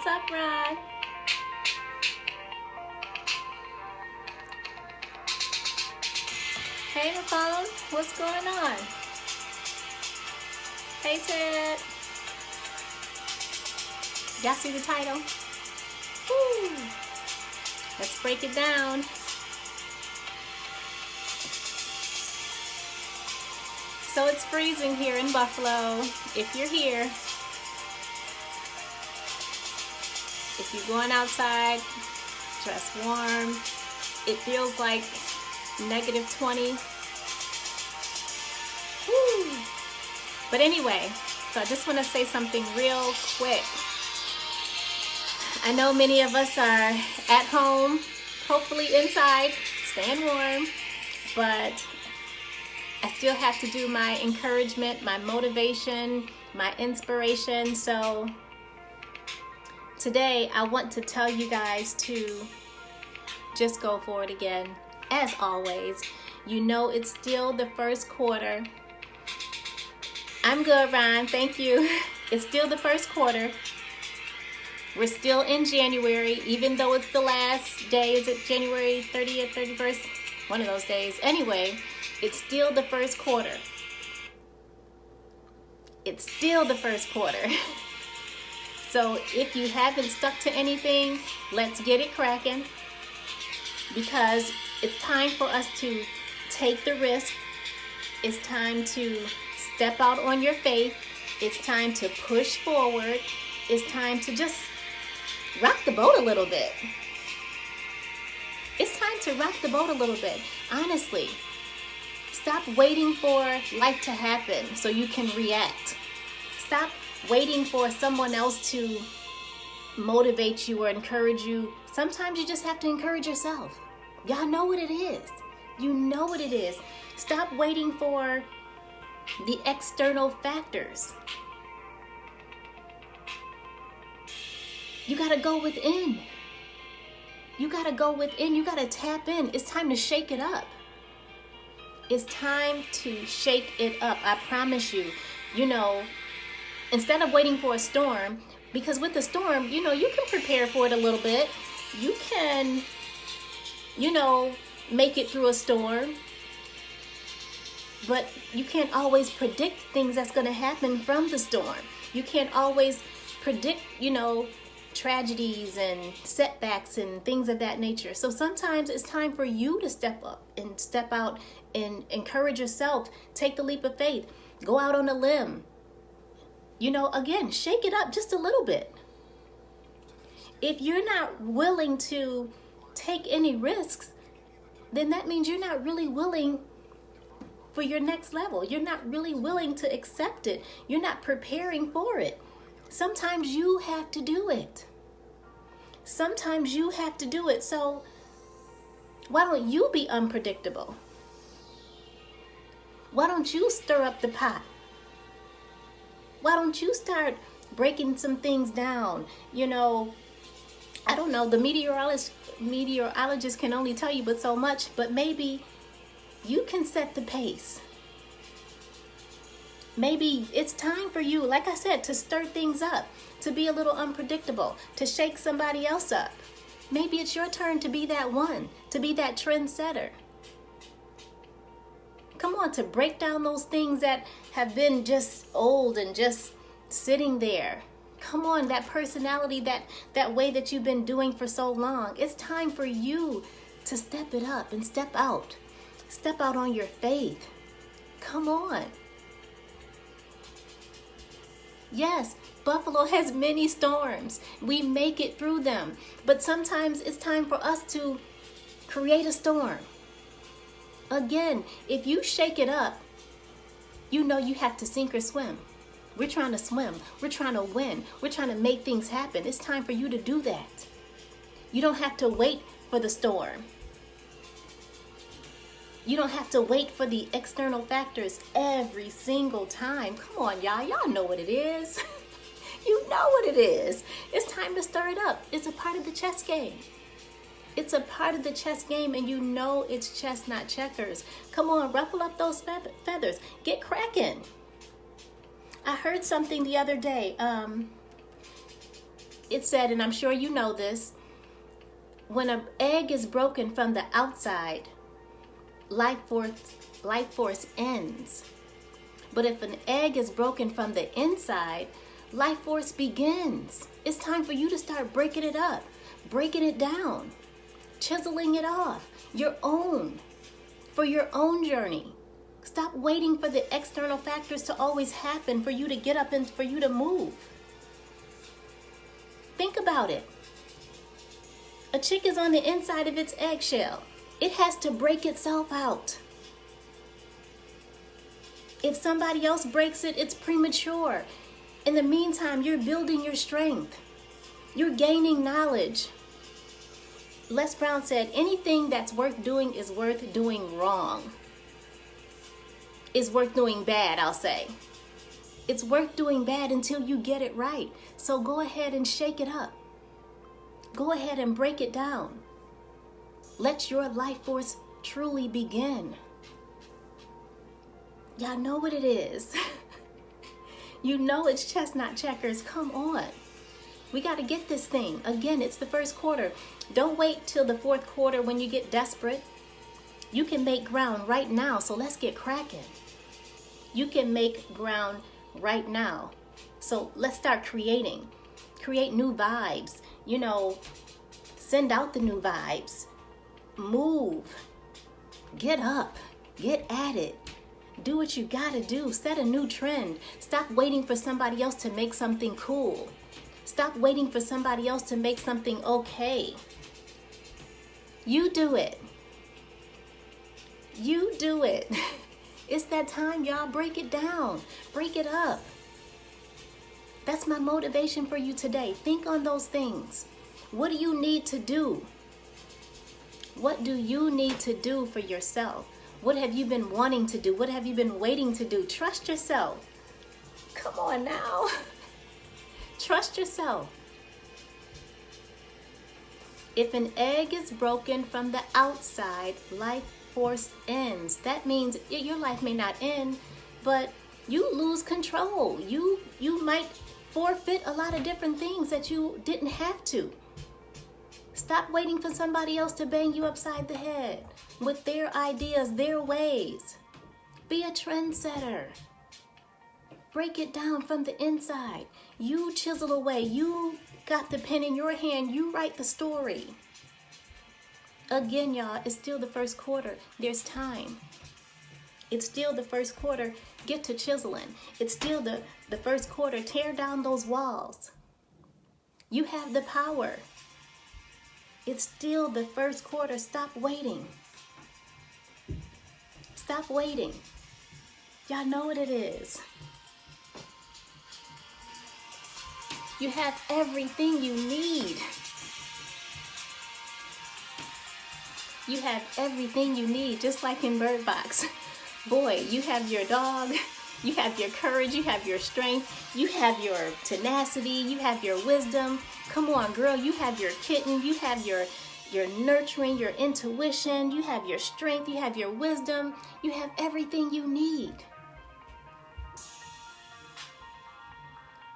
What's up, Ron? Hey, Nicole. What's going on? Hey, Ted. Y'all see the title? Woo. Let's break it down. So it's freezing here in Buffalo. If you're here, if you're going outside, dress warm. It feels like -20. Woo. But anyway, so I just want to say something real quick. I know many of us are at home, hopefully inside, staying warm, but I still have to do my encouragement, my motivation, my inspiration. So today I want to tell you guys to just go for it again. As always, you know it's still the first quarter. I'm good, Ron. Thank you. It's still the first quarter. We're still in January, even though it's the last day. Is it January 30th, 31st? One of those days. Anyway, it's still the first quarter. It's still the first quarter. So if you haven't stuck to anything, let's get it cracking. Because it's time for us to take the risk. It's time to step out on your faith. It's time to push forward. It's time to just rock the boat a little bit. It's time to rock the boat a little bit. Honestly, stop waiting for life to happen so you can react. Stop waiting for someone else to motivate you or encourage you. Sometimes you just have to encourage yourself. Y'all know what it is. You know what it is. Stop waiting for the external factors. You gotta go within. You gotta go within. You gotta tap in. It's time to shake it up. It's time to shake it up. I promise you. You know, instead of waiting for a storm, because with the storm, you know, you can prepare for it a little bit. You can, you know, make it through a storm. But you can't always predict things that's going to happen from the storm. You can't always predict, you know, tragedies and setbacks and things of that nature. So sometimes it's time for you to step up and step out and encourage yourself. Take the leap of faith. Go out on a limb. You know, again, shake it up just a little bit. If you're not willing to take any risks, then that means you're not really willing for your next level. You're not really willing to accept it. You're not preparing for it. Sometimes you have to do it. Sometimes you have to do it. So why don't you be unpredictable? Why don't you stir up the pot? Why don't you start breaking some things down? You know, I don't know, the meteorologist can only tell you but so much, but maybe you can set the pace. Maybe it's time for you, like I said, to stir things up, to be a little unpredictable, to shake somebody else up. Maybe it's your turn to be that one, to be that trendsetter. Come on, to break down those things that have been just old and just sitting there. Come on, that personality, that way that you've been doing for so long. It's time for you to step it up and step out. Step out on your faith. Come on. Yes, Buffalo has many storms. We make it through them. But sometimes it's time for us to create a storm. Again, if you shake it up, you know you have to sink or swim. We're trying to swim. We're trying to win. We're trying to make things happen. It's time for you to do that. You don't have to wait for the storm. You don't have to wait for the external factors every single time. Come on, y'all. Y'all know what it is. You know what it is. It's time to stir it up. It's a part of the chess game. It's a part of the chess game, and you know it's chess, not checkers. Come on, ruffle up those feathers. Get cracking. I heard something the other day. It said, and I'm sure you know this, when an egg is broken from the outside, life force ends. But if an egg is broken from the inside, life force begins. It's time for you to start breaking it up, breaking it down, chiseling it off, for your own journey. Stop waiting for the external factors to always happen for you to get up and for you to move. Think about it. A chick is on the inside of its eggshell. It has to break itself out. If somebody else breaks it, it's premature. In the meantime, you're building your strength. You're gaining knowledge. Les Brown said, anything that's worth doing is worth doing wrong. Is worth doing bad, I'll say. It's worth doing bad until you get it right. So go ahead and shake it up. Go ahead and break it down. Let your life force truly begin. Y'all know what it is. You know it's chestnut checkers. Come on. We got to get this thing. Again, it's the first quarter. Don't wait till the fourth quarter when you get desperate. You can make ground right now, so let's get cracking. You can make ground right now. So let's start creating. Create new vibes. Send out the new vibes. Move. Get up. Get at it. Do what you gotta do. Set a new trend. Stop waiting for somebody else to make something cool. Stop waiting for somebody else to make something okay. You do it. You do it. It's that time, y'all. Break it down. Break it up. That's my motivation for you today. Think on those things. What do you need to do? What do you need to do for yourself? What have you been wanting to do? What have you been waiting to do? Trust yourself. Come on now. Trust yourself. If an egg is broken from the outside, life force ends. That means your life may not end, but you lose control. You might forfeit a lot of different things that you didn't have to. Stop waiting for somebody else to bang you upside the head with their ideas, their ways. Be a trendsetter. Break it down from the inside. You chisel away. You got the pen in your hand. You write the story. Again, y'all, it's still the first quarter. There's time. It's still the first quarter. Get to chiseling. It's still the first quarter. Tear down those walls. You have the power. It's still the first quarter. Stop waiting. Stop waiting. Y'all know what it is. You have everything you need. You have everything you need, just like in Bird Box. Boy, you have your dog, you have your courage, you have your strength, you have your tenacity, you have your wisdom. Come on, girl, you have your kitten, you have your nurturing, your intuition, you have your strength, you have your wisdom, you have everything you need.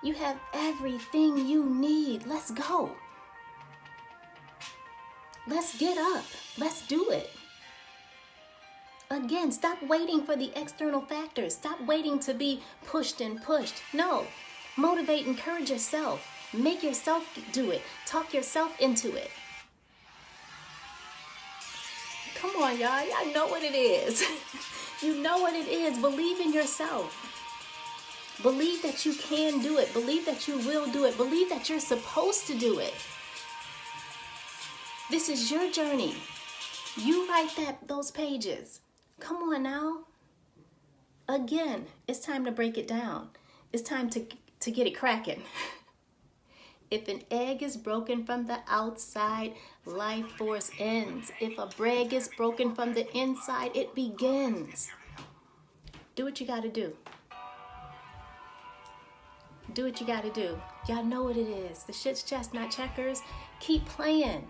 You have everything you need. Let's go. Let's get up. Let's do it. Again, stop waiting for the external factors. Stop waiting to be pushed and pushed. No. Motivate, encourage yourself. Make yourself do it. Talk yourself into it. Come on, y'all. Y'all know what it is. You know what it is. Believe in yourself. Believe that you can do it. Believe that you will do it. Believe that you're supposed to do it. This is your journey. You write those pages. Come on now. Again, it's time to break it down. It's time to get it cracking. If an egg is broken from the outside, life force ends. If a bread is broken from the inside, it begins. Do what you got to do. Do what you got to do. Y'all know what it is. The shit's chestnut checkers. Keep playing.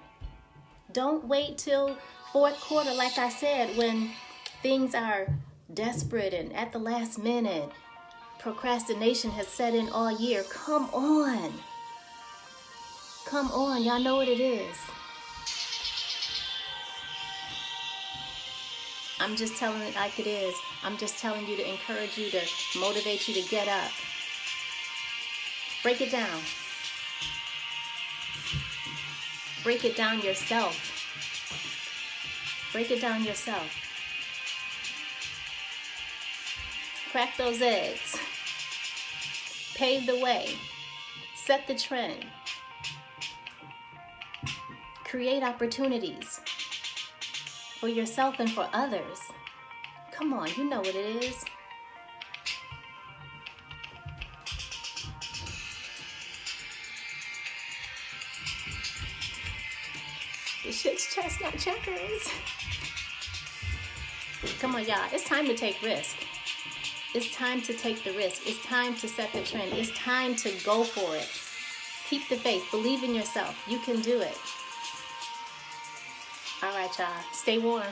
Don't wait till fourth quarter, like I said, when things are desperate and at the last minute. Procrastination has set in all year. Come on. Come on, y'all know what it is. I'm just telling it like it is. I'm just telling you to encourage you, to motivate you to get up. Break it down. Break it down yourself. Break it down yourself. Crack those eggs. Pave the way. Set the trend. Create opportunities for yourself and for others. Come on, you know what it is. The shit's chestnut checkers. Come on, y'all. It's time to take risk. It's time to take the risk. It's time to set the trend. It's time to go for it. Keep the faith. Believe in yourself. You can do it. All right, y'all. Stay warm.